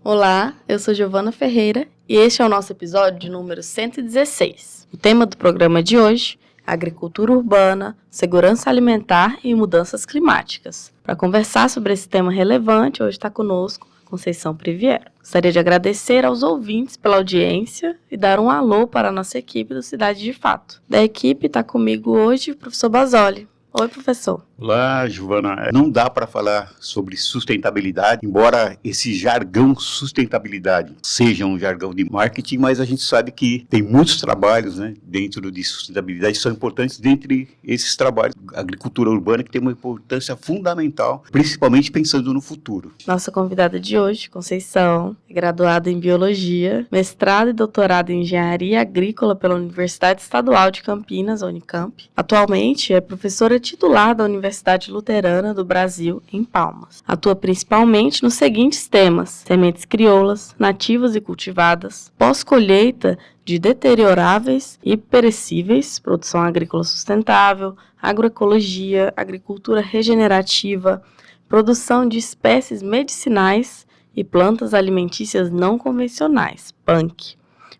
Olá, eu sou Giovana Ferreira e este é o nosso episódio de número 116. O tema do programa de hoje é agricultura urbana, segurança alimentar e mudanças climáticas. Para conversar sobre esse tema relevante, hoje está conosco Conceição Priviero. Gostaria de agradecer aos ouvintes pela audiência e dar um alô para a nossa equipe do Cidade de Fato. Da equipe está comigo hoje o professor Basoli. Oi, professor. Olá, Giovana. Não dá para falar sobre sustentabilidade, embora esse jargão sustentabilidade seja um jargão de marketing, mas a gente sabe que tem muitos trabalhos, dentro de sustentabilidade que são importantes. Dentre esses trabalhos, a agricultura urbana, que tem uma importância fundamental, principalmente pensando no futuro. Nossa convidada de hoje, Conceição, é graduada em Biologia, mestrado e doutorado em Engenharia Agrícola pela Universidade Estadual de Campinas, a Unicamp. Atualmente é professora titular da Universidade Luterana do Brasil, em Palmas. Atua principalmente nos seguintes temas: sementes crioulas, nativas e cultivadas, pós-colheita de deterioráveis e perecíveis, produção agrícola sustentável, agroecologia, agricultura regenerativa, produção de espécies medicinais e plantas alimentícias não convencionais, PANC,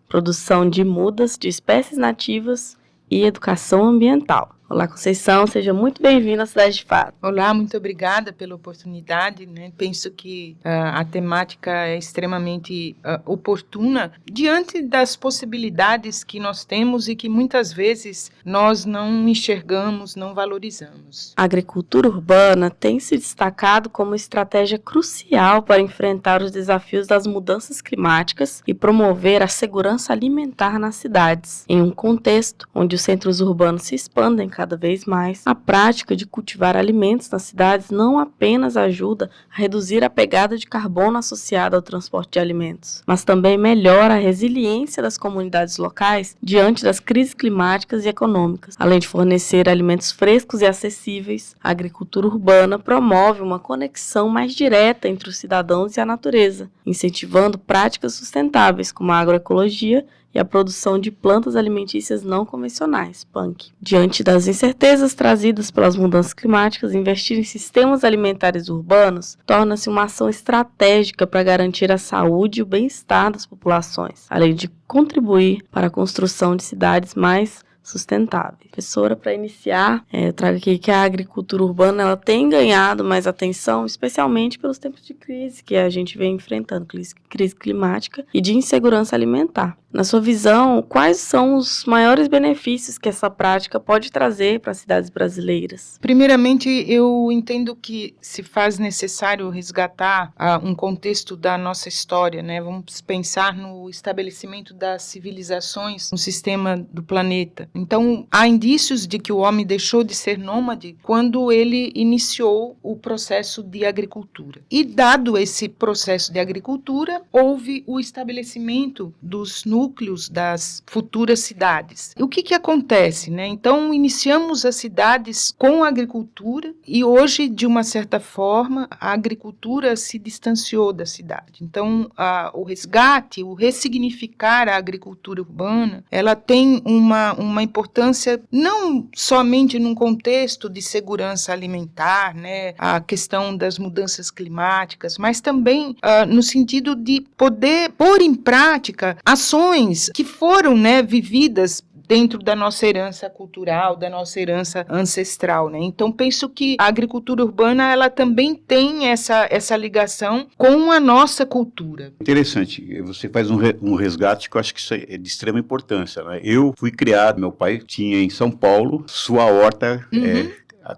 produção de mudas de espécies nativas e educação ambiental. Olá, Conceição, seja muito bem-vinda à Cidade de Fato. Olá, muito obrigada pela oportunidade. Penso que a temática é extremamente oportuna diante das possibilidades que nós temos e que muitas vezes nós não enxergamos, não valorizamos. A agricultura urbana tem se destacado como estratégia crucial para enfrentar os desafios das mudanças climáticas e promover a segurança alimentar nas cidades. Em um contexto onde os centros urbanos se expandem cada vez mais, a prática de cultivar alimentos nas cidades não apenas ajuda a reduzir a pegada de carbono associada ao transporte de alimentos, mas também melhora a resiliência das comunidades locais diante das crises climáticas e econômicas. Além de fornecer alimentos frescos e acessíveis, a agricultura urbana promove uma conexão mais direta entre os cidadãos e a natureza, incentivando práticas sustentáveis como a agroecologia e a produção de plantas alimentícias não convencionais, PANC. Diante das incertezas trazidas pelas mudanças climáticas, investir em sistemas alimentares urbanos torna-se uma ação estratégica para garantir a saúde e o bem-estar das populações, além de contribuir para a construção de cidades mais sustentáveis. Professora, para iniciar, eu trago aqui que a agricultura urbana ela tem ganhado mais atenção, especialmente pelos tempos de crise que a gente vem enfrentando, crise climática e de insegurança alimentar. Na sua visão, quais são os maiores benefícios que essa prática pode trazer para as cidades brasileiras? Primeiramente, eu entendo que se faz necessário resgatar um contexto da nossa história, Vamos pensar no estabelecimento das civilizações no sistema do planeta. Então, há indícios de que o homem deixou de ser nômade quando ele iniciou o processo de agricultura. E, dado esse processo de agricultura, houve o estabelecimento dos núcleos das futuras cidades. E o que acontece, Então, iniciamos as cidades com a agricultura e hoje, de uma certa forma, a agricultura se distanciou da cidade. Então, o resgate, o ressignificar a agricultura urbana, ela tem uma importância não somente num contexto de segurança alimentar, a questão das mudanças climáticas, mas também no sentido de poder pôr em prática ações que foram vividas dentro da nossa herança cultural, da nossa herança ancestral, Então, penso que a agricultura urbana, ela também tem essa ligação com a nossa cultura. Interessante, você faz um resgate que eu acho que isso é de extrema importância, Eu fui criado, meu pai tinha em São Paulo, sua horta,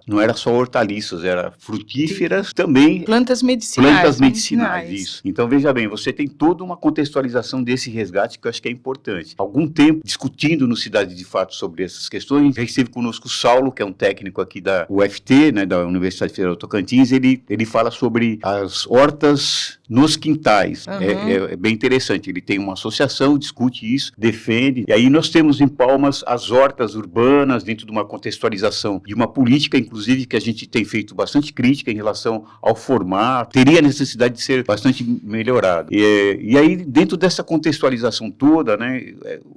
não era só hortaliças, era frutíferas também. Plantas medicinais. Isso. Então, veja bem, você tem toda uma contextualização desse resgate que eu acho que é importante. Algum tempo, discutindo no Cidade de Fato sobre essas questões, já esteve conosco o Saulo, que é um técnico aqui da UFT, da Universidade Federal do Tocantins, ele fala sobre as hortas nos quintais. É bem interessante, ele tem uma associação, discute isso, defende, e aí nós temos em Palmas as hortas urbanas, dentro de uma contextualização de uma política, inclusive, que a gente tem feito bastante crítica em relação ao formato, teria necessidade de ser bastante melhorado. E aí, dentro dessa contextualização toda,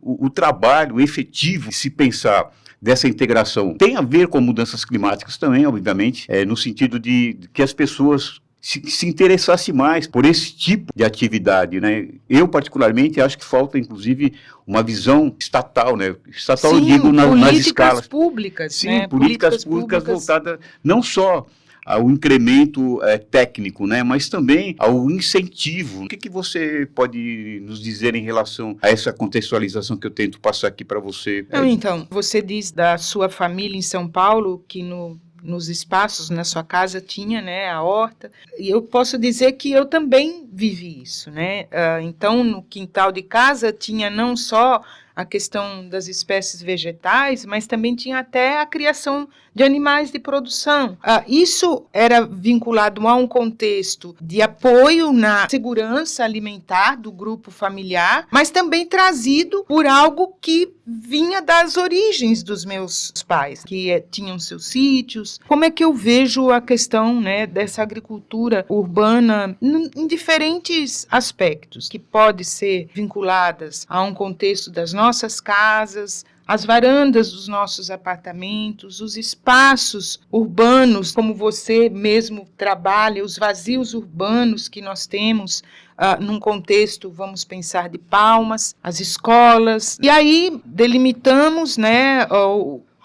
o trabalho efetivo, se pensar dessa integração, tem a ver com mudanças climáticas também, obviamente, no sentido de que as pessoas se interessasse mais por esse tipo de atividade, né? Eu, particularmente, acho que falta, inclusive, uma visão estatal, né? Estatal, eu digo, nas escalas. Públicas, Sim, né? políticas públicas voltadas não só ao incremento técnico, né, mas também ao incentivo. O que você pode nos dizer em relação a essa contextualização que eu tento passar aqui para você? Não, então, você diz da sua família em São Paulo, que nos espaços na sua casa tinha, né, a horta, e eu posso dizer que eu também vivi isso, né? Então, no quintal de casa tinha não só a questão das espécies vegetais, mas também tinha até a criação de animais de produção. Isso era vinculado a um contexto de apoio na segurança alimentar do grupo familiar, mas também trazido por algo que vinha das origens dos meus pais, que tinham seus sítios. Como é que eu vejo a questão, né, dessa agricultura urbana em diferentes aspectos, que pode ser vinculadas a um contexto das nossas casas, as varandas dos nossos apartamentos, os espaços urbanos, como você mesmo trabalha, os vazios urbanos que nós temos num contexto, vamos pensar, de Palmas, as escolas. E aí delimitamos, né,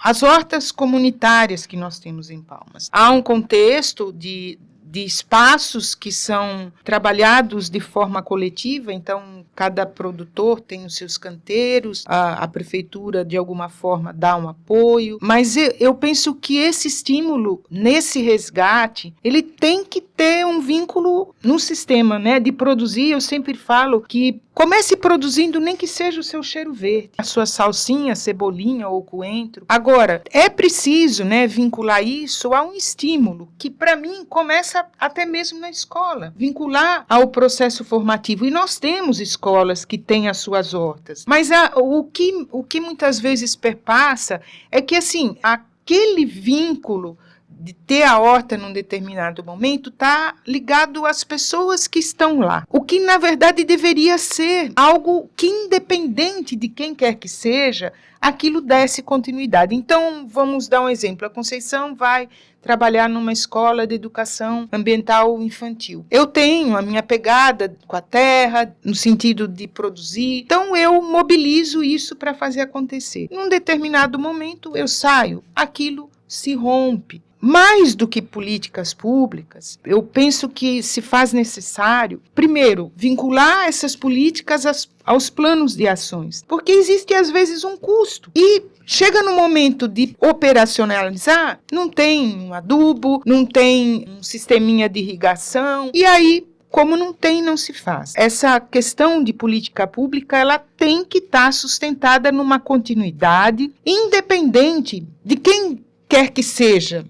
as hortas comunitárias que nós temos em Palmas. Há um contexto de espaços que são trabalhados de forma coletiva, então cada produtor tem os seus canteiros, a prefeitura de alguma forma dá um apoio, mas eu penso que esse estímulo, nesse resgate, ele tem que ter um vínculo no sistema, né, de produzir. Eu sempre falo que comece produzindo, nem que seja o seu cheiro verde, a sua salsinha, cebolinha ou coentro. Agora, é preciso, né, vincular isso a um estímulo, que para mim começa até mesmo na escola, vincular ao processo formativo. E nós temos escolas que têm as suas hortas, mas o que muitas vezes perpassa é que, assim, aquele vínculo de ter a horta num determinado momento está ligado às pessoas que estão lá. O que, na verdade, deveria ser algo que, independente de quem quer que seja, aquilo desse continuidade. Então, vamos dar um exemplo. A Conceição vai trabalhar numa escola de educação ambiental infantil. Eu tenho a minha pegada com a terra, no sentido de produzir, então eu mobilizo isso para fazer acontecer. Num determinado momento, eu saio, aquilo se rompe. Mais do que políticas públicas, eu penso que se faz necessário, primeiro, vincular essas políticas aos planos de ações, porque existe às vezes um custo e chega no momento de operacionalizar, não tem um adubo, não tem um sisteminha de irrigação, e aí, como não tem, não se faz. Essa questão de política pública, ela tem que estar sustentada numa continuidade, independente de quem quer que esteja,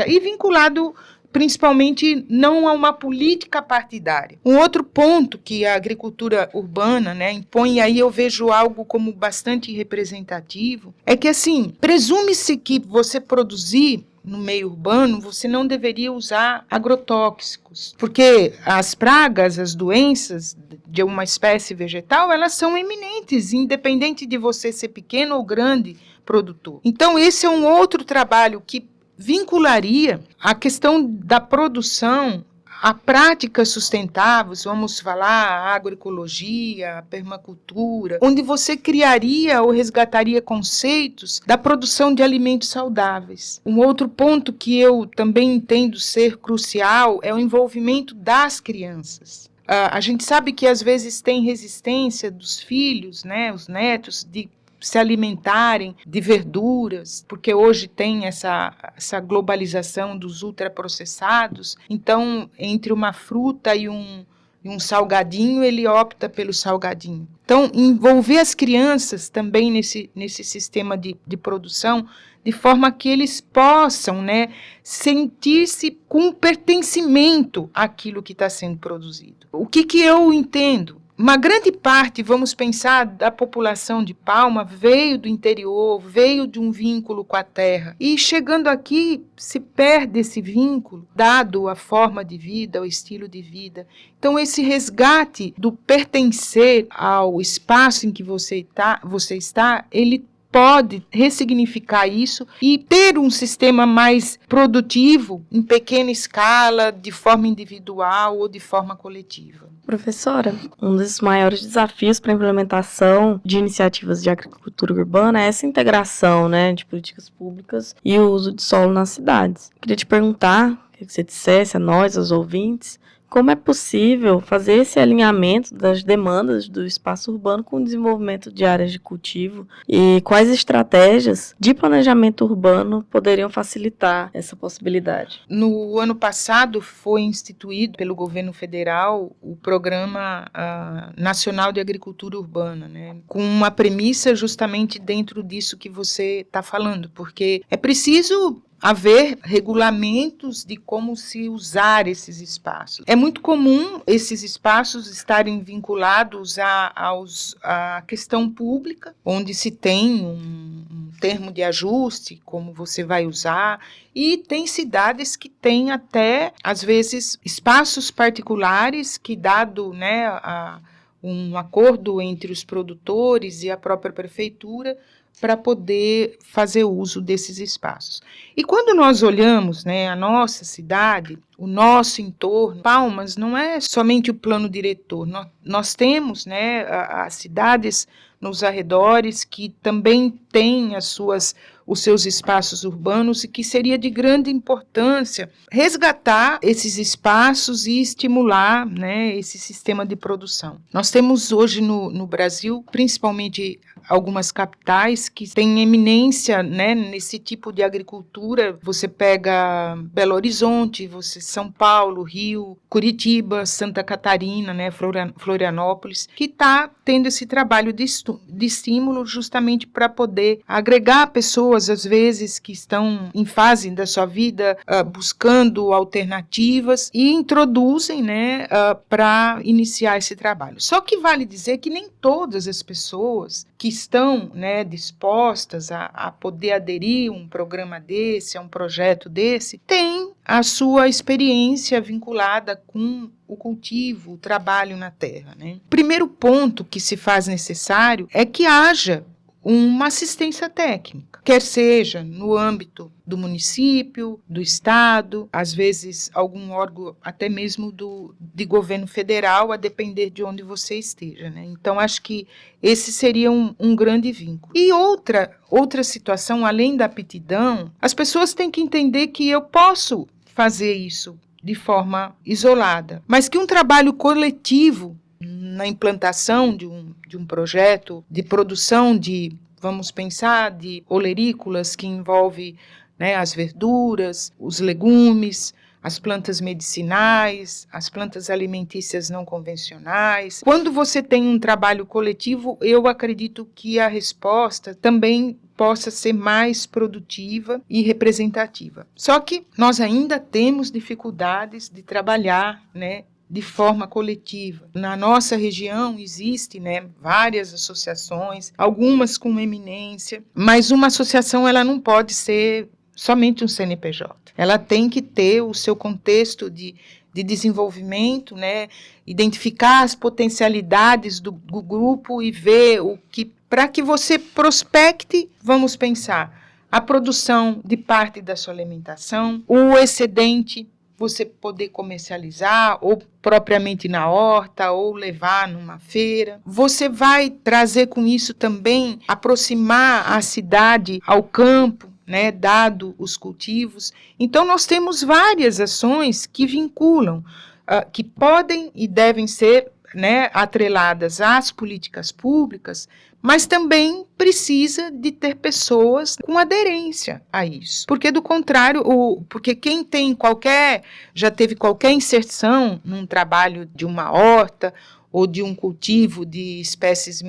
e vinculado principalmente não a uma política partidária. Um outro ponto que a agricultura urbana, né, impõe, e aí eu vejo algo como bastante representativo, é que, assim, presume-se que você produzir no meio urbano, você não deveria usar agrotóxicos, porque as pragas, as doenças de uma espécie vegetal, elas são iminentes, independente de você ser pequeno ou grande produtor. Então, esse é um outro trabalho que vincularia a questão da produção a práticas sustentáveis, vamos falar a agroecologia, a permacultura, onde você criaria ou resgataria conceitos da produção de alimentos saudáveis. Um outro ponto que eu também entendo ser crucial é o envolvimento das crianças. A gente sabe que às vezes tem resistência dos filhos, né, os netos, de se alimentarem de verduras, porque hoje tem essa globalização dos ultraprocessados. Então, entre uma fruta e um salgadinho, ele opta pelo salgadinho. Então, envolver as crianças também nesse sistema de produção, de forma que eles possam, né, sentir-se com pertencimento àquilo que está sendo produzido. O que eu entendo? Uma grande parte, vamos pensar, da população de Palma veio do interior, veio de um vínculo com a terra. E chegando aqui, se perde esse vínculo, dado a forma de vida, o estilo de vida. Então, esse resgate do pertencer ao espaço em que você está, ele pode ressignificar isso e ter um sistema mais produtivo, em pequena escala, de forma individual ou de forma coletiva. Professora, um dos maiores desafios para a implementação de iniciativas de agricultura urbana é essa integração, né, de políticas públicas e o uso de solo nas cidades. Queria te perguntar, queria que você dissesse a nós, aos ouvintes, como é possível fazer esse alinhamento das demandas do espaço urbano com o desenvolvimento de áreas de cultivo e quais estratégias de planejamento urbano poderiam facilitar essa possibilidade? No ano passado foi instituído pelo governo federal o Programa Nacional de Agricultura Urbana, né, com uma premissa justamente dentro disso que você está falando, porque é preciso haver regulamentos de como se usar esses espaços. É muito comum esses espaços estarem vinculados à questão pública, onde se tem um termo de ajuste, como você vai usar, e tem cidades que têm até, às vezes, espaços particulares que, dado, né, um acordo entre os produtores e a própria prefeitura, para poder fazer uso desses espaços. E quando nós olhamos, né, a nossa cidade, o nosso entorno, Palmas não é somente o plano diretor, nós temos, né, as cidades nos arredores que também têm os seus espaços urbanos e que seria de grande importância resgatar esses espaços e estimular, né, esse sistema de produção. Nós temos hoje no Brasil, principalmente algumas capitais que têm eminência, né, nesse tipo de agricultura. Você pega Belo Horizonte, São Paulo, Rio, Curitiba, Santa Catarina, né, Florianópolis, que está tendo esse trabalho de estímulo justamente para poder agregar pessoas, às vezes, que estão em fase da sua vida buscando alternativas e introduzem, né, para iniciar esse trabalho. Só que vale dizer que nem todas as pessoas que estão, né, dispostas a poder aderir a um programa desse, a um projeto desse, têm a sua experiência vinculada com o cultivo, o trabalho na terra, né? O primeiro ponto que se faz necessário é que haja uma assistência técnica, quer seja no âmbito do município, do estado, às vezes algum órgão até mesmo de governo federal, a depender de onde você esteja, né? Então, acho que esse seria um grande vínculo. E outra situação, além da aptidão, as pessoas têm que entender que eu posso fazer isso de forma isolada, mas que um trabalho coletivo na implantação de um projeto de produção vamos pensar, de olerícolas que envolve, né, as verduras, os legumes, as plantas medicinais, as plantas alimentícias não convencionais. Quando você tem um trabalho coletivo, eu acredito que a resposta também possa ser mais produtiva e representativa. Só que nós ainda temos dificuldades de trabalhar, né, de forma coletiva. Na nossa região existem, né, várias associações, algumas com eminência, mas uma associação ela não pode ser somente um CNPJ. Ela tem que ter o seu contexto de desenvolvimento, né, identificar as potencialidades do grupo e ver para que você prospecte, vamos pensar, a produção de parte da sua alimentação, o excedente, você poder comercializar, ou propriamente na horta, ou levar numa feira. Você vai trazer com isso também, aproximar a cidade ao campo, né, dado os cultivos. Então, nós temos várias ações que vinculam, que podem e devem ser, né, atreladas às políticas públicas, mas também precisa de ter pessoas com aderência a isso. Porque, do contrário, porque quem já teve qualquer inserção num trabalho de uma horta, ou de um cultivo de espécies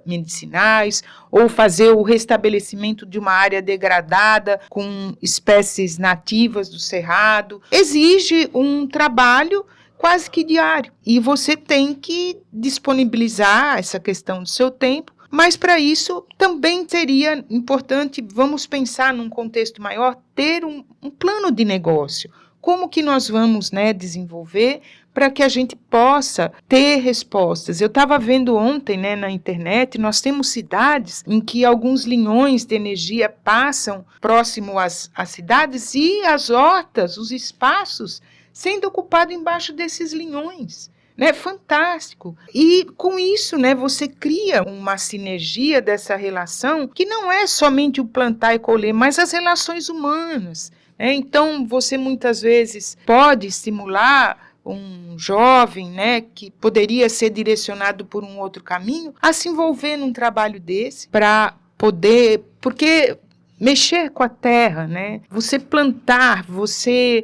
medicinais, ou fazer o restabelecimento de uma área degradada com espécies nativas do cerrado, exige um trabalho quase que diário. E você tem que disponibilizar essa questão do seu tempo, mas para isso também seria importante, vamos pensar num contexto maior, ter um plano de negócio. Como que nós vamos, né, desenvolver para que a gente possa ter respostas. Eu estava vendo ontem, né, na internet, nós temos cidades em que alguns linhões de energia passam próximo às cidades e as hortas, os espaços, sendo ocupados embaixo desses linhões. Né, fantástico. E com isso, né, você cria uma sinergia dessa relação que não é somente o plantar e colher, mas as relações humanas. Né? Então, você muitas vezes pode estimular um jovem, né, que poderia ser direcionado por um outro caminho, a se envolver num trabalho desse para poder, porque mexer com a terra, né, você plantar, você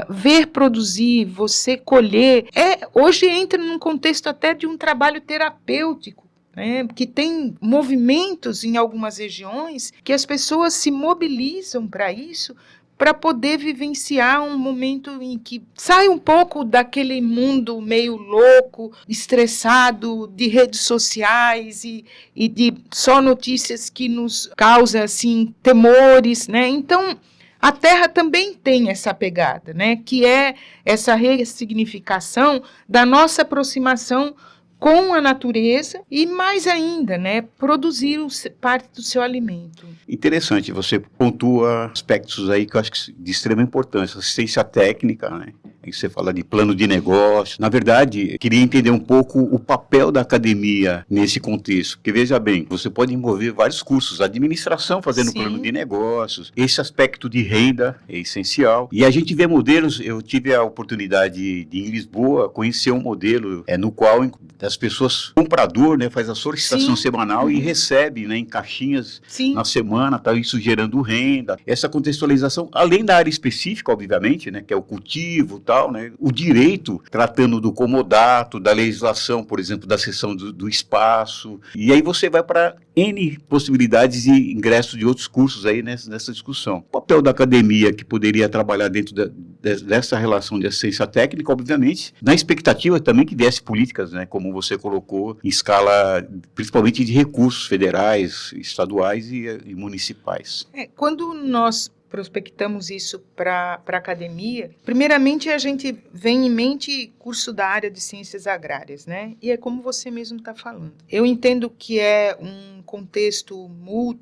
ver produzir, você colher, hoje entra num contexto até de um trabalho terapêutico, né, que tem movimentos em algumas regiões que as pessoas se mobilizam para isso, para poder vivenciar um momento em que sai um pouco daquele mundo meio louco, estressado, de redes sociais e de só notícias que nos causam assim, temores, né? Então, a Terra também tem essa pegada, né? Que é essa ressignificação da nossa aproximação com a natureza e, mais ainda, né, produzir parte do seu alimento. Interessante, você pontua aspectos aí que eu acho que de extrema importância, assistência técnica, né? Aí você fala de plano de negócio. Na verdade, eu queria entender um pouco o papel da academia nesse contexto, porque veja bem, você pode envolver vários cursos, administração fazendo plano de negócios, esse aspecto de renda é essencial, e a gente vê modelos, eu tive a oportunidade de em Lisboa conhecer um modelo no qual as pessoas, o comprador, né, faz a solicitação semanal e recebe, né, em caixinhas na semana, tá isso gerando renda. Essa contextualização, além da área específica, obviamente, né, que é o cultivo, tal, né, o direito, tratando do comodato, da legislação, por exemplo, da cessão do espaço, e aí você vai para N possibilidades de ingresso de outros cursos aí nessa discussão. O papel da academia, que poderia trabalhar dentro dessa relação de assistência técnica, obviamente, na expectativa também que viesse políticas, né, como você colocou, em escala, principalmente de recursos federais, estaduais e municipais. Quando nós prospectamos isso para a academia, primeiramente a gente vem em mente curso da área de ciências agrárias, né? E é como você mesmo está falando. Eu entendo que é um contexto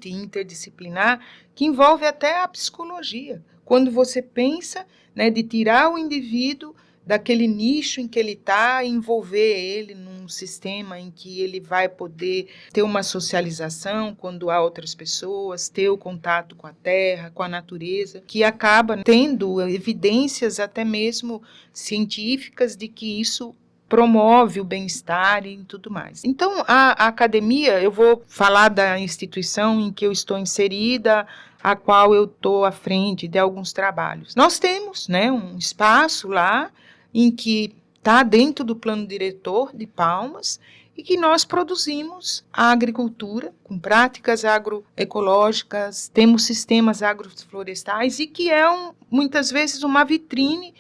interdisciplinar que envolve até a psicologia. Quando você pensa, né, de tirar o indivíduo daquele nicho em que ele está, envolver ele num sistema em que ele vai poder ter uma socialização quando há outras pessoas, ter o contato com a terra, com a natureza, que acaba tendo evidências até mesmo científicas de que isso promove o bem-estar e tudo mais. Então, a academia, eu vou falar da instituição em que eu estou inserida, a qual eu estou à frente de alguns trabalhos. Nós temos, né, um espaço lá em que está dentro do plano diretor de Palmas e que nós produzimos a agricultura com práticas agroecológicas, temos sistemas agroflorestais e que é muitas vezes uma vitrine,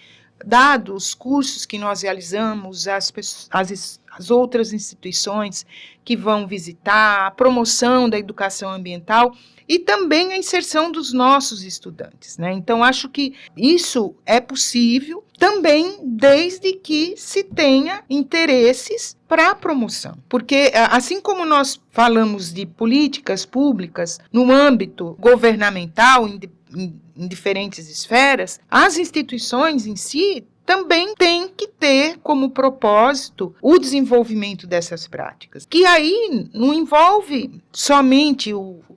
dados os cursos que nós realizamos, as outras instituições que vão visitar, a promoção da educação ambiental e também a inserção dos nossos estudantes, né? Então, acho que isso é possível também desde que se tenha interesses para a promoção. Porque, assim como nós falamos de políticas públicas no âmbito governamental, em diferentes esferas, as instituições em si também têm que ter como propósito o desenvolvimento dessas práticas, que aí não envolve somente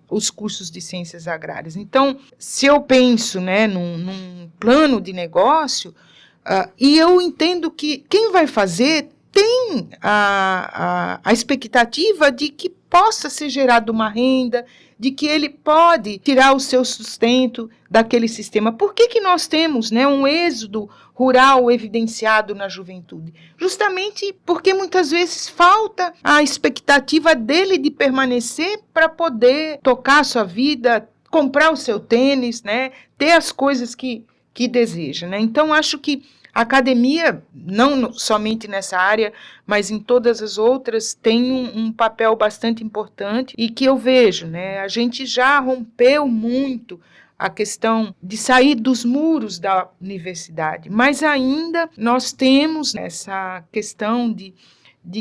os cursos de ciências agrárias. Então, se eu penso, né, num plano de negócio, e eu entendo que quem vai fazer tem a expectativa de que possa ser gerada uma renda, de que ele pode tirar o seu sustento daquele sistema. Por que nós temos, né, um êxodo rural evidenciado na juventude? Justamente porque muitas vezes falta a expectativa dele de permanecer para poder tocar a sua vida, comprar o seu tênis, né, ter as coisas que deseja, né? Então, acho que a academia, não somente nessa área, mas em todas as outras, tem um papel bastante importante e que eu vejo, né? A gente já rompeu muito a questão de sair dos muros da universidade, mas ainda nós temos essa questão de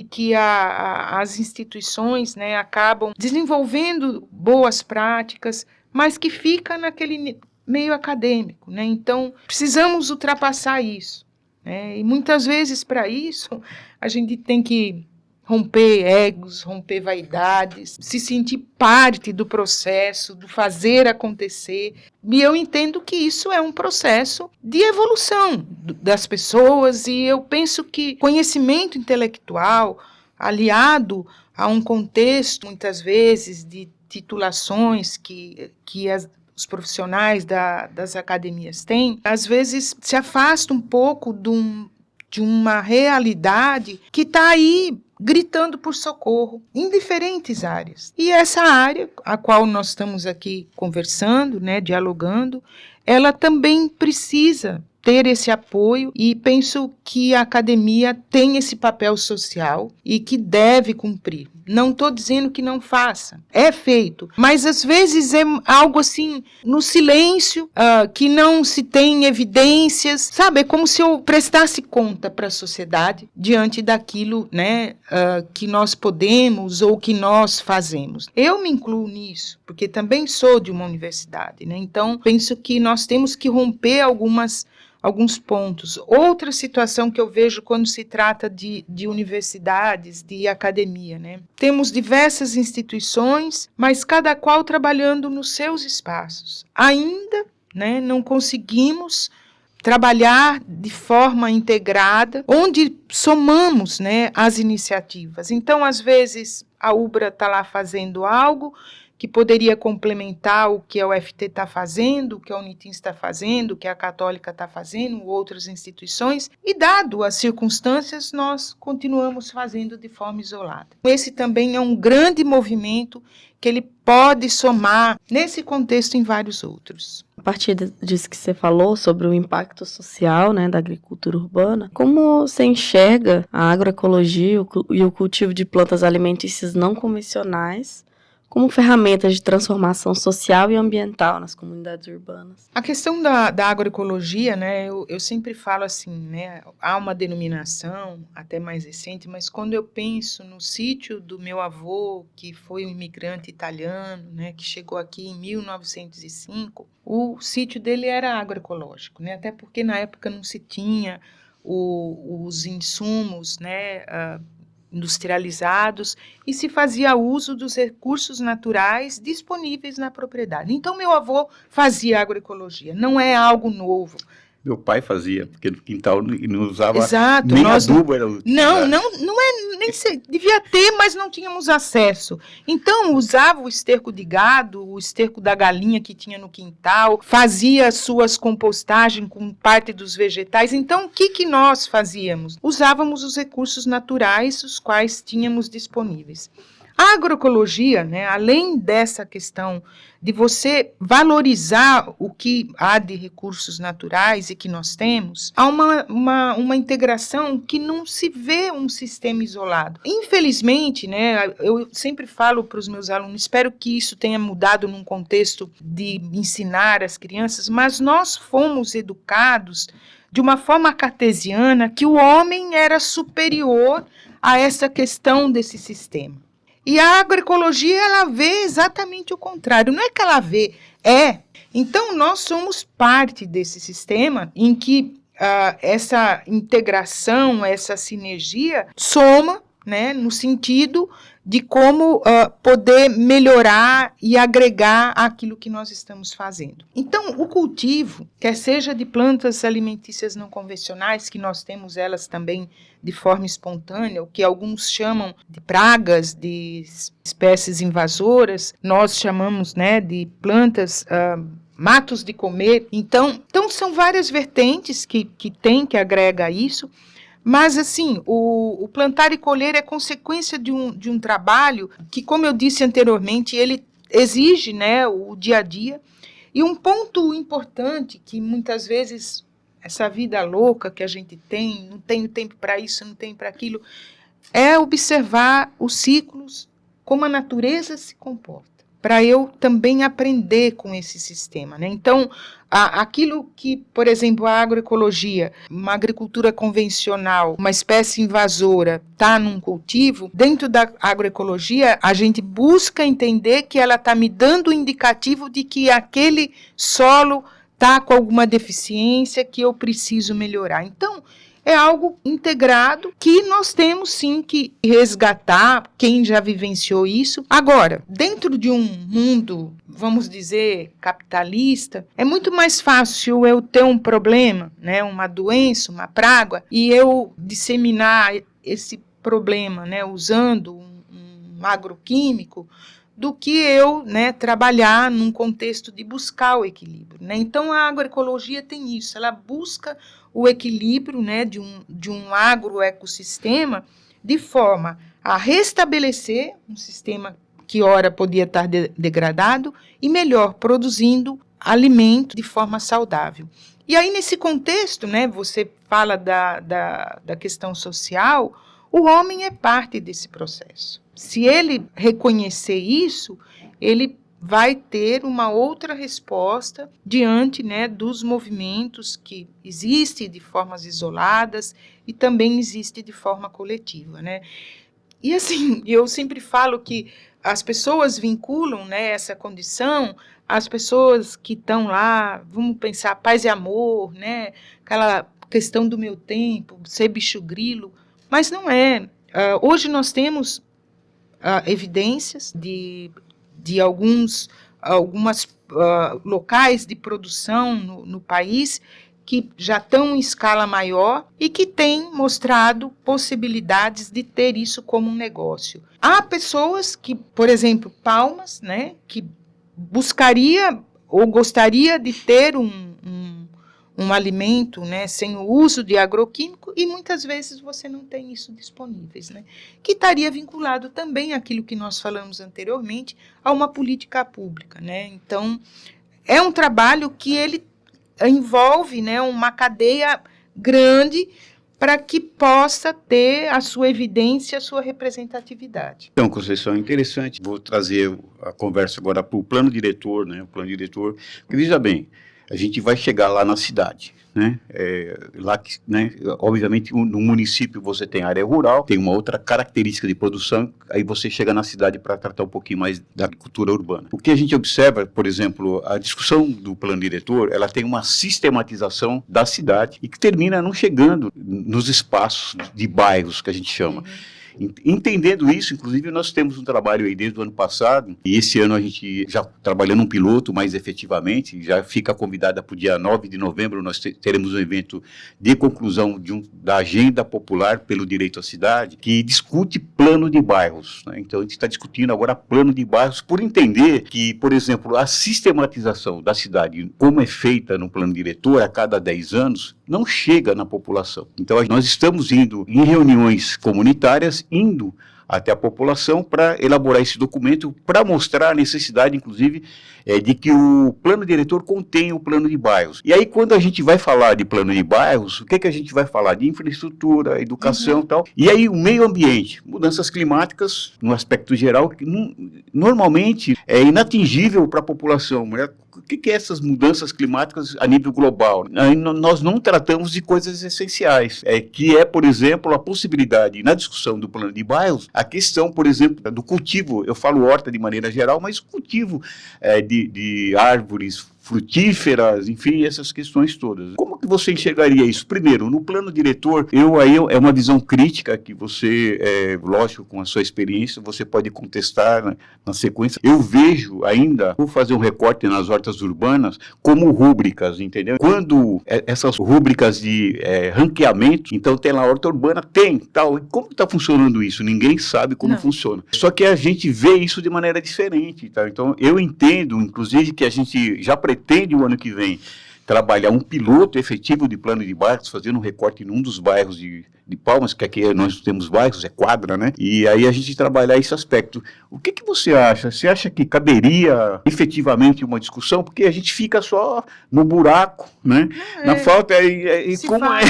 que as instituições, né, acabam desenvolvendo boas práticas, mas que fica naquele meio acadêmico, né? Então, precisamos ultrapassar isso, né? E muitas vezes, para isso, a gente tem que romper egos, romper vaidades, se sentir parte do processo, do fazer acontecer. E eu entendo que isso é um processo de evolução das pessoas, e eu penso que conhecimento intelectual, aliado a um contexto, muitas vezes, de titulações que os profissionais das academias têm, às vezes se afasta um pouco de uma realidade que está aí gritando por socorro em diferentes áreas. E essa área, a qual nós estamos aqui conversando, né, dialogando, ela também precisa ter esse apoio, e penso que a academia tem esse papel social e que deve cumprir. Não estou dizendo que não faça, é feito, mas às vezes é algo assim, no silêncio, que não se tem evidências, sabe? É como se eu prestasse conta para a sociedade diante daquilo, né, que nós podemos ou que nós fazemos. Eu me incluo nisso, porque também sou de uma universidade, né? Então, penso que nós temos que romper alguns pontos. Outra situação que eu vejo quando se trata de universidades, de academia, né? Temos diversas instituições, mas cada qual trabalhando nos seus espaços. Ainda, né, não conseguimos trabalhar de forma integrada, onde somamos, né, as iniciativas. Então, às vezes, a UBRA está lá fazendo algo que poderia complementar o que a UFT está fazendo, o que a Unitins está fazendo, o que a Católica está fazendo, outras instituições, e dado as circunstâncias, nós continuamos fazendo de forma isolada. Esse também é um grande movimento que ele pode somar nesse contexto em vários outros. A partir disso que você falou sobre o impacto social, né, da agricultura urbana, como você enxerga a agroecologia e o cultivo de plantas alimentícias não convencionais como ferramentas de transformação social e ambiental nas comunidades urbanas? A questão da agroecologia, né, eu sempre falo assim, né, há uma denominação até mais recente, mas quando eu penso no sítio do meu avô, que foi um imigrante italiano, né, que chegou aqui em 1905, o sítio dele era agroecológico, né, até porque na época não se tinha os insumos, né, industrializados, e se fazia uso dos recursos naturais disponíveis na propriedade. Então, meu avô fazia agroecologia, não é algo novo. Meu pai fazia, porque no quintal não usava. Exato, nem adubo era utilizado. Devia ter, mas não tínhamos acesso. Então, usava o esterco de gado, o esterco da galinha que tinha no quintal, fazia suas compostagens com parte dos vegetais. Então, o que nós fazíamos? Usávamos os recursos naturais, os quais tínhamos disponíveis. A agroecologia, né, além dessa questão de você valorizar o que há de recursos naturais e que nós temos, há uma integração que não se vê um sistema isolado. Infelizmente, né, eu sempre falo para os meus alunos, espero que isso tenha mudado num contexto de ensinar as crianças, mas nós fomos educados de uma forma cartesiana que o homem era superior a essa questão desse sistema. E a agroecologia, ela vê exatamente o contrário. Não é que ela vê, é. Então, nós somos parte desse sistema em que essa integração, essa sinergia soma, né, no sentido de como poder melhorar e agregar aquilo que nós estamos fazendo. Então, o cultivo, quer seja de plantas alimentícias não convencionais, que nós temos elas também de forma espontânea, o que alguns chamam de pragas, de espécies invasoras, nós chamamos, né, de plantas matos de comer. Então são várias vertentes que agrega isso. Mas, assim, o plantar e colher é consequência de um trabalho que, como eu disse anteriormente, ele exige, né, o dia a dia. E um ponto importante que muitas vezes essa vida louca que a gente tem, não tenho tempo para isso, não tenho para aquilo, é observar os ciclos, como a natureza se comporta. para eu também aprender com esse sistema, né? Então, aquilo que, por exemplo, a agroecologia, uma agricultura convencional, uma espécie invasora, está num cultivo, dentro da agroecologia, a gente busca entender que ela está me dando um indicativo de que aquele solo está com alguma deficiência que eu preciso melhorar. Então, é algo integrado que nós temos sim que resgatar, quem já vivenciou isso. Agora, dentro de um mundo, vamos dizer, capitalista, é muito mais fácil eu ter um problema, né, uma doença, uma praga, e eu disseminar esse problema, né, usando um agroquímico, do que eu, né, trabalhar num contexto de buscar o equilíbrio, né? Então, a agroecologia tem isso, ela busca o equilíbrio, né, de um agroecossistema de forma a restabelecer um sistema que ora podia estar degradado e melhor, produzindo alimento de forma saudável. E aí, nesse contexto, né, você fala da questão social, o homem é parte desse processo. Se ele reconhecer isso, ele vai ter uma outra resposta diante, né, dos movimentos que existem de formas isoladas e também existem de forma coletiva, né? E assim, eu sempre falo que as pessoas vinculam, né, essa condição às pessoas que estão lá, vamos pensar, paz e amor, né, aquela questão do meu tempo, ser bicho grilo, mas não é. Hoje nós temos evidências de algumas locais de produção no país que já estão em escala maior e que têm mostrado possibilidades de ter isso como um negócio. Há pessoas que, por exemplo, Palmas, né, que buscaria ou gostaria de ter um alimento, né, sem o uso de agroquímico, e muitas vezes você não tem isso disponíveis, né, que estaria vinculado também àquilo que nós falamos anteriormente, a uma política pública, né. Então, é um trabalho que ele envolve, né, uma cadeia grande para que possa ter a sua evidência, a sua representatividade. Então, Conceição, é interessante. Vou trazer a conversa agora para o plano diretor, né, o plano diretor, porque veja bem, a gente vai chegar lá na cidade, né? Lá, né, obviamente, no município você tem área rural, tem uma outra característica de produção, aí você chega na cidade para tratar um pouquinho mais da agricultura urbana. O que a gente observa, por exemplo, a discussão do plano diretor, ela tem uma sistematização da cidade e que termina não chegando nos espaços de bairros, que a gente chama. Entendendo isso, inclusive, nós temos um trabalho aí desde o ano passado, e esse ano a gente já trabalhando um piloto mais efetivamente, já fica convidada para o dia 9 de novembro, nós teremos um evento de conclusão da Agenda Popular pelo Direito à Cidade, que discute plano de bairros, né? Então, a gente está discutindo agora plano de bairros, por entender que, por exemplo, a sistematização da cidade, como é feita no plano diretor a cada 10 anos, não chega na população. Então, nós estamos indo em reuniões comunitárias, indo até a população para elaborar esse documento, para mostrar a necessidade, inclusive, de que o plano diretor contenha o plano de bairros. E aí, quando a gente vai falar de plano de bairros, o que a gente vai falar? De infraestrutura, educação e tal. E aí, o meio ambiente, mudanças climáticas, no aspecto geral, que normalmente é inatingível para a população, né? O que é essas mudanças climáticas a nível global? Nós não tratamos de coisas essenciais, que é, por exemplo, a possibilidade, na discussão do plano de bairros, a questão, por exemplo, do cultivo, eu falo horta de maneira geral, mas cultivo de árvores frutíferas, enfim, essas questões todas. Como que você enxergaria isso? Primeiro, no plano diretor, é uma visão crítica que você, lógico, com a sua experiência, você pode contestar, né, na sequência. Eu vejo ainda, vou fazer um recorte nas hortas urbanas, como rúbricas, entendeu? Quando essas rúbricas de ranqueamento, então tem lá a horta urbana, tem, tal. E como está funcionando isso? Ninguém sabe como funciona. Só que a gente vê isso de maneira diferente, tá? Então, eu entendo, inclusive, que a gente já pretende o ano que vem trabalhar um piloto efetivo de plano de bairros, fazendo um recorte em um dos bairros de Palmas, que aqui nós temos bairros, é quadra, né? E aí a gente trabalhar esse aspecto. O que você acha? Você acha que caberia efetivamente uma discussão? Porque a gente fica só no buraco, né? Na falta, como é?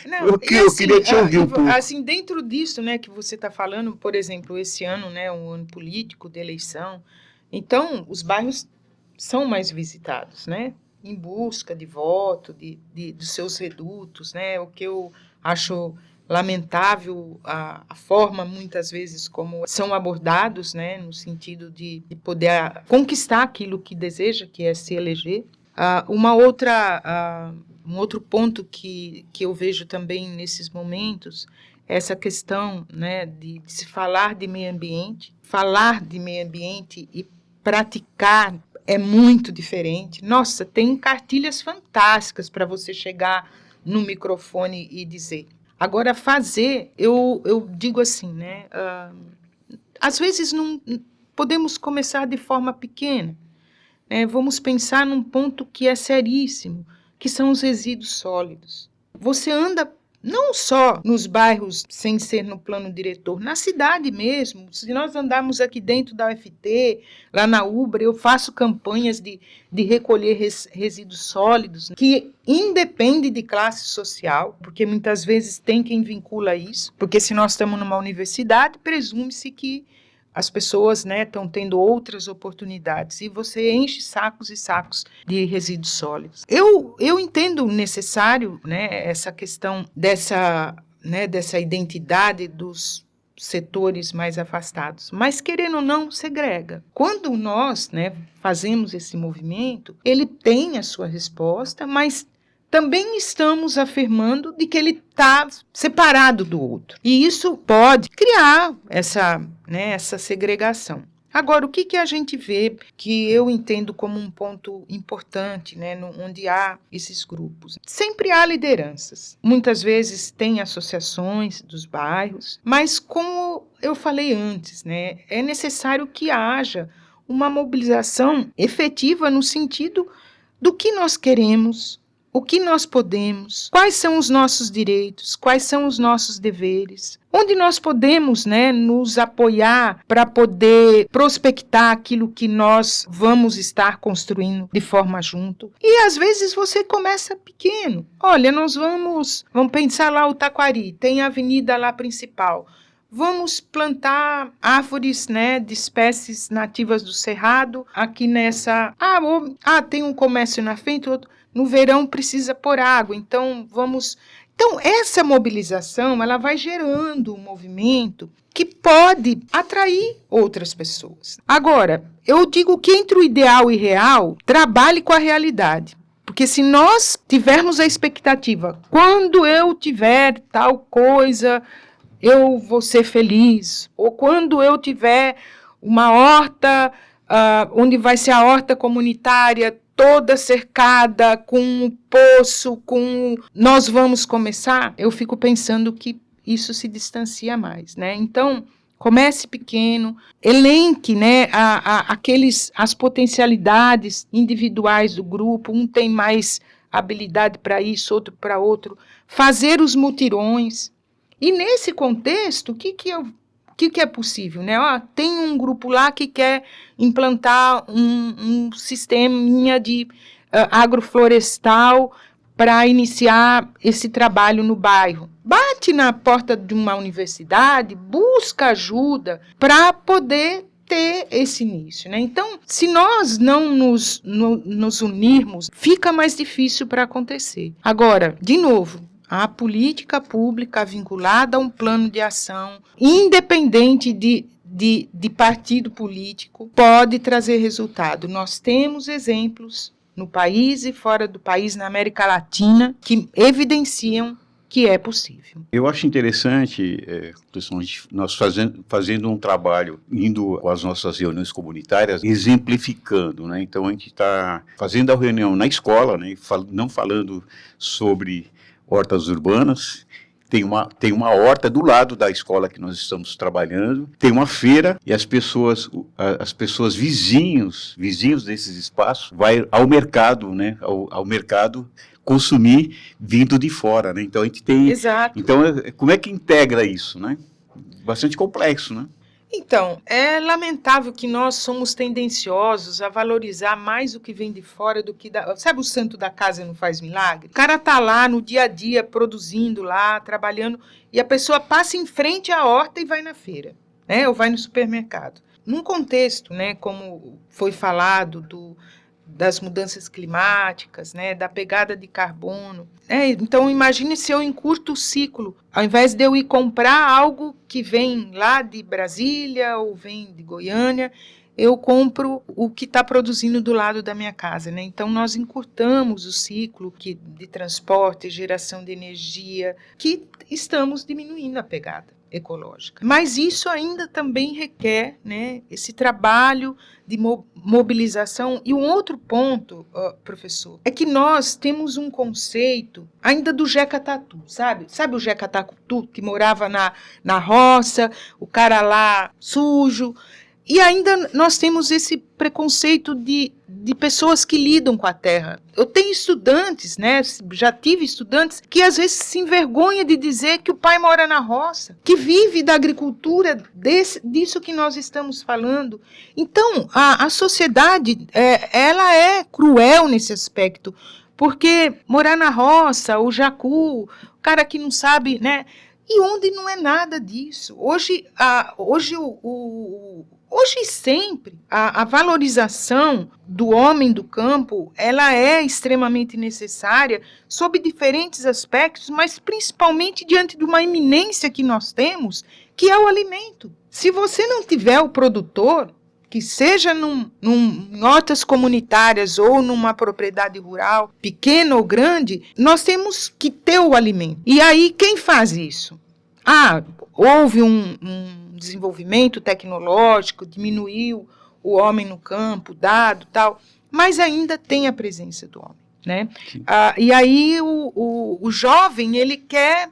Não, eu queria te ouvir um pouco. Assim, dentro disso, né, que você está falando, por exemplo, esse ano, né, um ano político de eleição, Então, os bairros são mais visitados, né? Em busca de voto, dos seus redutos, né? O que eu acho lamentável, a forma, muitas vezes, como são abordados, né? No sentido de poder conquistar aquilo que deseja, que é se eleger. Um outro ponto que eu vejo também nesses momentos, essa questão, né, de se falar de meio ambiente e praticar é muito diferente. Nossa, tem cartilhas fantásticas para você chegar no microfone e dizer. Agora, fazer, eu digo assim, né, às vezes não podemos começar de forma pequena. Vamos pensar num ponto que é seríssimo, que são os resíduos sólidos. Você anda não só nos bairros, sem ser no plano diretor, na cidade mesmo. Se nós andarmos aqui dentro da UFT, lá na Ubra, eu faço campanhas de recolher resíduos sólidos, que independe de classe social, porque muitas vezes tem quem vincula isso, porque se nós estamos numa universidade, presume-se que as pessoas, né, estão tendo outras oportunidades e você enche sacos e sacos de resíduos sólidos. Eu entendo necessário, né, essa questão dessa identidade dos setores mais afastados, mas querendo ou não, segrega. Quando nós, né, fazemos esse movimento, ele tem a sua resposta, mas também estamos afirmando de que ele está separado do outro. E isso pode criar essa segregação. Agora, o que a gente vê que eu entendo como um ponto importante, né, onde há esses grupos? Sempre há lideranças. Muitas vezes tem associações dos bairros, mas como eu falei antes, né, é necessário que haja uma mobilização efetiva no sentido do que nós queremos, o que nós podemos, quais são os nossos direitos, quais são os nossos deveres, onde nós podemos, né, nos apoiar para poder prospectar aquilo que nós vamos estar construindo de forma junto. E às vezes você começa pequeno. Olha, nós vamos pensar lá o Taquari, tem a avenida lá principal. Vamos plantar árvores, né, de espécies nativas do Cerrado aqui nessa... tem um comércio na frente, outro... No verão precisa pôr água, então vamos... Então, essa mobilização, ela vai gerando um movimento que pode atrair outras pessoas. Agora, eu digo que entre o ideal e o real, trabalhe com a realidade. Porque se nós tivermos a expectativa, quando eu tiver tal coisa, eu vou ser feliz. Ou quando eu tiver uma horta, onde vai ser a horta comunitária, toda cercada, com um poço, nós vamos começar, eu fico pensando que isso se distancia mais, né? Então, comece pequeno, elenque, né, as potencialidades individuais do grupo, um tem mais habilidade para isso, outro para outro, fazer os mutirões. E nesse contexto, o que é possível, né? Tem um grupo lá que quer implantar um sisteminha de agroflorestal para iniciar esse trabalho no bairro. Bate na porta de uma universidade, busca ajuda para poder ter esse início, né? Então, se nós não nos unirmos, fica mais difícil para acontecer. Agora, de novo, a política pública vinculada a um plano de ação, independente de partido político, pode trazer resultado. Nós temos exemplos no país e fora do país, na América Latina, que evidenciam que é possível. Eu acho interessante, nós fazendo um trabalho, indo às nossas reuniões comunitárias, exemplificando, né? Então, a gente está fazendo a reunião na escola, né? Não falando sobre hortas urbanas, tem uma horta do lado da escola que nós estamos trabalhando, tem uma feira e as pessoas vizinhos desses espaços vai ao mercado, né, ao mercado consumir vindo de fora, né? Então a gente tem... Exato. Então, como é que integra isso, né? Bastante complexo, né? Então, é lamentável que nós somos tendenciosos a valorizar mais o que vem de fora do que... Sabe o santo da casa não faz milagre? O cara está lá no dia a dia, produzindo lá, trabalhando, e a pessoa passa em frente à horta e vai na feira, né? Ou vai no supermercado. num contexto, né, como foi falado, das mudanças climáticas, né, da pegada de carbono. Então, imagine se eu encurto o ciclo, ao invés de eu ir comprar algo que vem lá de Brasília ou vem de Goiânia, eu compro o que está produzindo do lado da minha casa, né? Então, nós encurtamos o ciclo de transporte, geração de energia, que estamos diminuindo a pegada ecológica. Mas isso ainda também requer, né, esse trabalho de mobilização. E um outro ponto, professor, é que nós temos um conceito ainda do Jeca Tatu, sabe? Sabe o Jeca Tatu que morava na roça, o cara lá sujo? E ainda nós temos esse preconceito de pessoas que lidam com a terra. Eu tenho estudantes, né, já tive estudantes que às vezes se envergonham de dizer que o pai mora na roça, que vive da agricultura, disso que nós estamos falando. Então, a sociedade, ela é cruel nesse aspecto, porque morar na roça, o jacu, o cara que não sabe, né, e onde não é nada disso. Hoje e sempre, a valorização do homem do campo, ela é extremamente necessária sob diferentes aspectos, mas principalmente diante de uma iminência que nós temos, que é o alimento. Se você não tiver o produtor, que seja em hortas comunitárias ou numa propriedade rural, pequena ou grande, nós temos que ter o alimento. E aí, quem faz isso? Houve um desenvolvimento tecnológico, diminuiu o homem no campo, dado, tal, mas ainda tem a presença do homem, né? E aí o jovem, ele quer,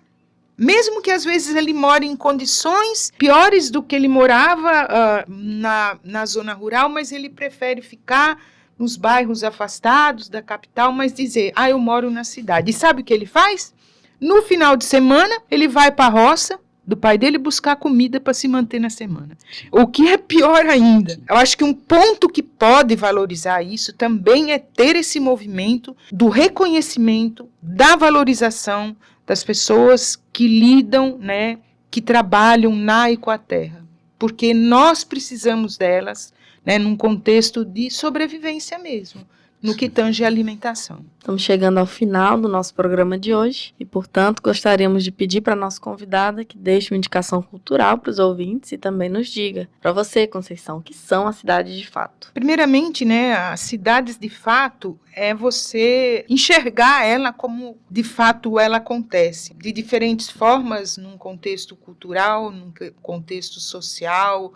mesmo que às vezes ele more em condições piores do que ele morava na zona rural, mas ele prefere ficar nos bairros afastados da capital, mas dizer, eu moro na cidade. E sabe o que ele faz? No final de semana, ele vai para a roça do pai dele buscar comida para se manter na semana. O que é pior ainda. Eu acho que um ponto que pode valorizar isso também é ter esse movimento do reconhecimento, da valorização das pessoas que lidam, né, que trabalham na e com a terra. Porque nós precisamos delas, né, num contexto de sobrevivência mesmo, no que tange a alimentação. Estamos chegando ao final do nosso programa de hoje e, portanto, gostaríamos de pedir para a nossa convidada que deixe uma indicação cultural para os ouvintes e também nos diga, para você, Conceição, o que são as cidades de fato. Primeiramente, né, as cidades de fato é você enxergar ela como de fato ela acontece, de diferentes formas, num contexto cultural, num contexto social,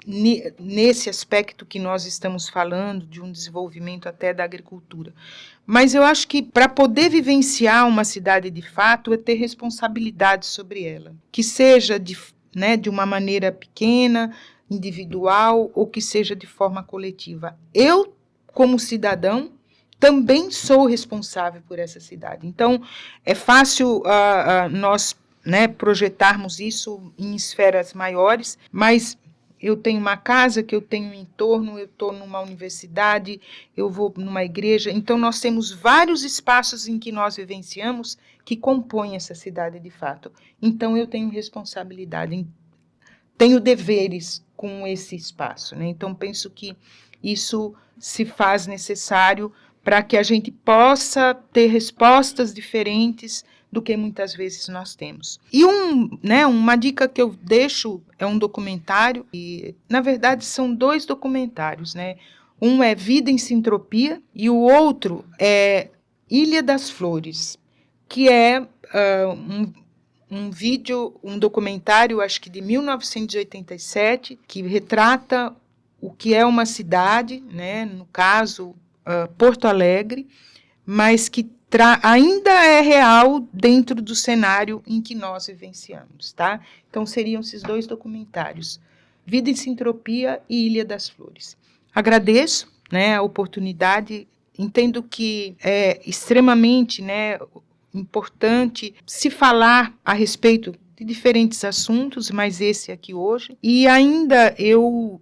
nesse aspecto que nós estamos falando, de um desenvolvimento até da agricultura. Mas eu acho que para poder vivenciar uma cidade de fato é ter responsabilidade sobre ela, que seja de uma maneira pequena, individual, ou que seja de forma coletiva. Eu, como cidadão, também sou responsável por essa cidade. Então, é fácil nós, né, projetarmos isso em esferas maiores, mas eu tenho uma casa, que eu tenho um entorno, eu estou numa universidade, eu vou numa igreja. Então, nós temos vários espaços em que nós vivenciamos que compõem essa cidade de fato. Então, eu tenho responsabilidade, tenho deveres com esse espaço, né? Então, penso que isso se faz necessário para que a gente possa ter respostas diferentes do que muitas vezes nós temos. E uma dica que eu deixo é um documentário, e na verdade são 2 documentários, né? Um é Vida em Sintropia e o outro é Ilha das Flores, que é um documentário, acho que de 1987, que retrata o que é uma cidade, né? No caso, Porto Alegre, mas que ainda é real dentro do cenário em que nós vivenciamos, tá? Então, seriam esses 2 documentários, Vida em Sintropia e Ilha das Flores. Agradeço, né, a oportunidade, entendo que é extremamente, né, importante se falar a respeito de diferentes assuntos, mas esse aqui hoje, e ainda eu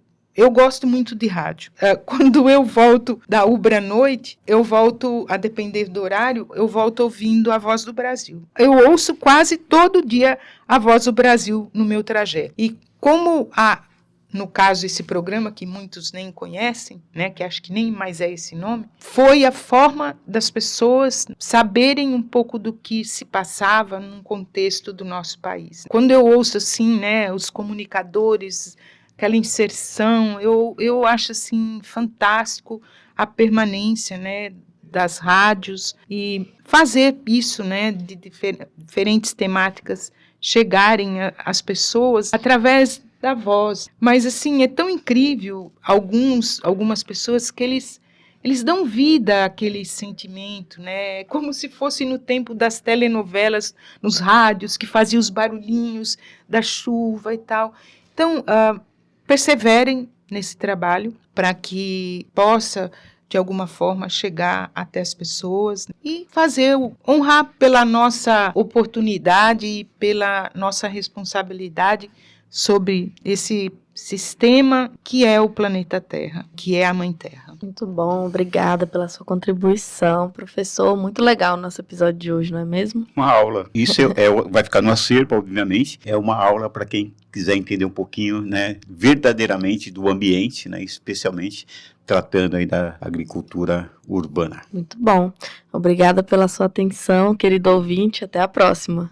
gosto muito de rádio. Quando eu volto da Ubra à noite, eu volto, a depender do horário, eu volto ouvindo a Voz do Brasil. Eu ouço quase todo dia a Voz do Brasil no meu trajeto. E como no caso esse programa que muitos nem conhecem, né, que acho que nem mais é esse nome, foi a forma das pessoas saberem um pouco do que se passava num contexto do nosso país. Quando eu ouço assim, né, os comunicadores, aquela inserção, eu acho assim fantástico a permanência, né, das rádios e fazer isso, né, de diferentes temáticas chegarem às pessoas através da voz. Mas assim, é tão incrível algumas pessoas que eles dão vida àquele sentimento, né? Como se fosse no tempo das telenovelas, nos rádios, que faziam os barulhinhos da chuva e tal. Então, perseverem nesse trabalho para que possa, de alguma forma, chegar até as pessoas e honrar pela nossa oportunidade e pela nossa responsabilidade sobre esse sistema que é o planeta Terra, que é a Mãe Terra. Muito bom, obrigada pela sua contribuição, professor. Muito legal o nosso episódio de hoje, não é mesmo? Uma aula. Isso vai ficar no acervo, obviamente. É uma aula para quem quiser entender um pouquinho, né, verdadeiramente do ambiente, né, especialmente tratando aí da agricultura urbana. Muito bom. Obrigada pela sua atenção, querido ouvinte. Até a próxima.